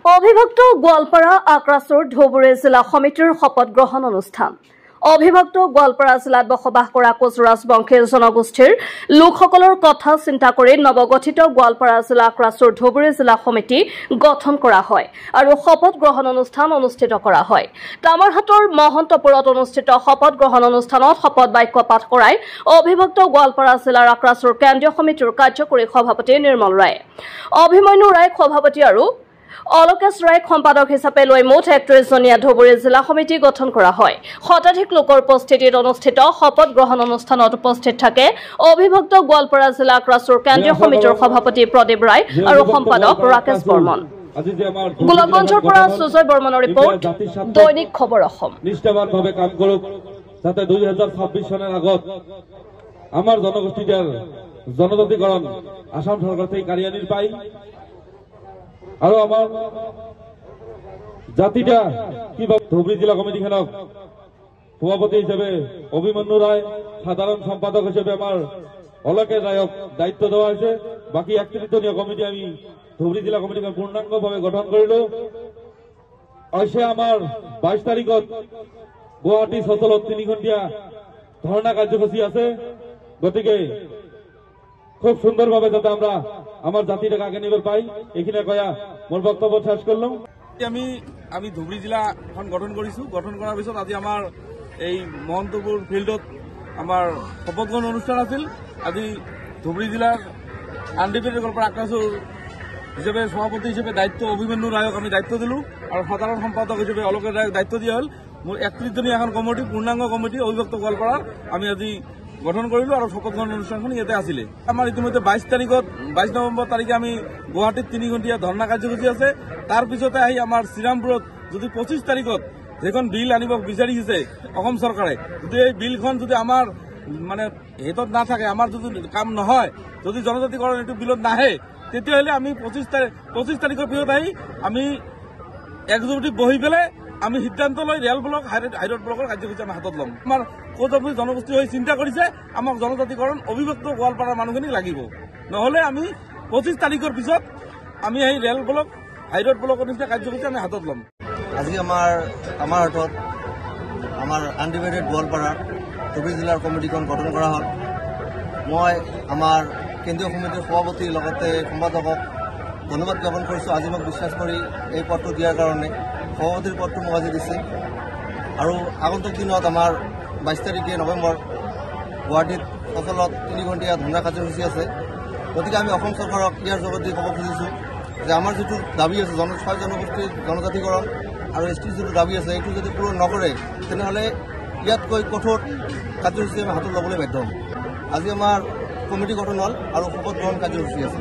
অবিভক্ত গোৱালপাৰা আক্ৰাছৰ ধুবুৰী জিলা সমিতিৰ শপত গ্ৰহণ অনুষ্ঠান। অবিভক্ত গোৱালপাৰা জিলাত বসবাস কৰা কোচ ৰাজবংশী জনগোষ্ঠীৰ লোকসকলৰ কথা চিন্তা কৰি নৱগঠিত গোৱালপাৰা জিলা আক্ৰাছৰ ধুবুৰী জিলা সমিতি গঠন কৰা হয় আৰু শপত গ্ৰহণ অনুষ্ঠান অনুষ্ঠিত কৰা হয়। তামাৰহাটৰ মহন্তপুৰত অনুষ্ঠিত শপত গ্ৰহণ অনুষ্ঠানত শপত বাক্য পাঠ কৰাই অবিভক্ত গোৱালপাৰা জিলাৰ আক্ৰাছৰ কেন্দ্ৰীয় সমিতিৰ কাৰ্যকৰী সভাপতি নিৰ্মল ৰায়, অভিমন্যু ৰায় সভাপতি আৰু অলকেশ ৰায় সম্পাদক হিচাপে লৈ মুঠ ৩১জনীয়া ধুবুৰী জিলা সমিতি গঠন কৰা হয়। শতাধিক লোকৰ উপস্থিতিত অনুষ্ঠিত শপত গ্ৰহণ অনুষ্ঠানত উপস্থিত থাকে অবিভক্ত গোৱালপাৰা জিলা আক্ৰাছৰ কেন্দ্ৰীয় সমিতিৰ সভাপতি প্ৰদীপ ৰায় আৰু সম্পাদক ৰাকেশ বৰ্মন। গোলাপগঞ্জৰ পৰা সুজয় বৰ্মনৰ ৰিপৰ্ট, দৈনিক খবৰ অসম। নিষ্ঠাবানভাৱে কাম কৰক যাতে 2026 চনৰ আগত আমাৰ জনগোষ্ঠীৰ জনজাতিকৰণ আসাম চৰকাৰ থেকে কাঢ়ি আনিৰ পায় আৰু আমাৰ জাতিটা কিভাবে ধুবুৰী জিলা কমিটিখনক সভাপতি হিসেবে অভিমন্যু ৰায়, সাধাৰণ সম্পাদক হিসেবে আমাৰ অলকেশ ৰায়ক দায়িত্ব দেওয়া হয়েছে। বাকি ৩১জনীয়া কমিটি আমি ধুবুৰী জিলা কমিটিখন পূৰ্ণাঙ্গভাবে গঠন কৰিল। অবশ্যই আমাৰ 22 তাৰিখত গুৱাহাটী চচলত 3 ঘণ্টিয়া ধর্ণা কার্যসূচী আছে। গতিকে খুব সুন্দরভাবে যাতে আমরা আমার জাতিটাকে আগে নিবার পাই, এখানে কয়া মোর বক্তব্য শেষ করলাম। আমি ধুবুৰী জিলা এখন গঠন কৰিছো। গঠন কৰাৰ পিছত আজি আমাৰ এই মহন্তপুৰ ফিল্ডত আমাৰ শপত গ্ৰহণ অনুষ্ঠান আছিল। আজি ধুবুৰী জিলাৰ আনডিপেণ্ডেণ্ট গোৱালপাৰা আক্ৰাছৰ হিচাপে সভাপতি হিচাপে দায়িত্ব অভিমন্যু ৰায়ক আমি দায়িত্ব দিলো আৰু সাধাৰণ সম্পাদক হিচাপে অলকেশ ৰায়ক দায়িত্ব দিয়া হল। মোৰ ৩১জনীয়া এখন কমিটি, পূৰ্ণাংগ কমিটি অবিভক্ত গোৱালপাৰাৰ আমি আজি গঠন কৰিলো আৰু শপত গ্ৰহণ অনুষ্ঠানখন ইয়াতে আছিলে। আমাৰ ইতিমধ্যে 22 নৱেম্বৰ তাৰিখে আমি গুৱাহাটীত 3 ঘণ্টিয়া ধৰ্ণা কাৰ্যসূচী আছে। তাৰ পিছতে আহি আমাৰ শ্ৰীৰামপুৰত যদি 25 তাৰিখত যেখন বিল আনিব বিচাৰিছে অসম চৰকাৰে, যদি এই বিলখন যদি আমাৰ মানে হেতত নাথাকে, আমাৰ যদি কাম নহয়, যদি জনজাতিকৰণ এইটো বিলত নাহে, তেতিয়াহ'লে আমি 25 তাৰিখৰ পিছত আহি আমি একজুটি বহি পেলাই আমি সিদ্ধান্ত লৈ ৰেল ব্লক হাইৰোড ব্লকৰ কাৰ্যসূচী আমি হাতত ল'ম। আমাৰ ক'ত আপুনি জনগোষ্ঠী হৈ চিন্তা কৰিছে আমাক জনজাতিকৰণ অবিভক্ত গোৱালপাৰাৰ মানুহখিনিক লাগিব, নহ'লে আমি 25 তাৰিখৰ পিছত আমি এই ৰেল ব্লক হাইৰোড ব্লকৰ নিচিনা কাৰ্যসূচী আমি হাতত ল'ম। আজি আমাৰ হাতত আমাৰ আনডিভাইডেড গোৱালপাৰা ধুবুৰী জিলাৰ কমিটিখন গঠন কৰা হ'ল। মই আমাৰ কেন্দ্ৰীয় সমিতিৰ সভাপতিৰ লগতে সম্পাদকক ধন্যবাদ জ্ঞাপন কৰিছোঁ আজি মোক বিশ্বাস কৰি এই পদটো দিয়াৰ কাৰণে। সভাপতিৰ পদটো মোক আজি দিছে আৰু আগন্তুক দিনত আমাৰ 22 তাৰিখে নৱেম্বৰ গুৱাহাটীত চচলত 3 ঘণ্টিয়া ধৰ্ণা কাৰ্যসূচী আছে। গতিকে আমি অসম চৰকাৰক ইয়াৰ যোগেদি ক'ব খুজিছোঁ যে আমাৰ যিটো দাবী আছে 6 জনগোষ্ঠীৰ জনজাতিকৰণ আৰু এছটিৰ যিটো দাবী আছে, এইটো যদি পূৰণ নকৰে তেনেহ'লে ইয়াতকৈ কঠোৰ কাৰ্যসূচী আমি হাতত ল'বলৈ বাধ্য হ'ম। আজি আমাৰ কমিটি গঠন হ'ল আৰু শপত গ্ৰহণ কাৰ্যসূচী আছে।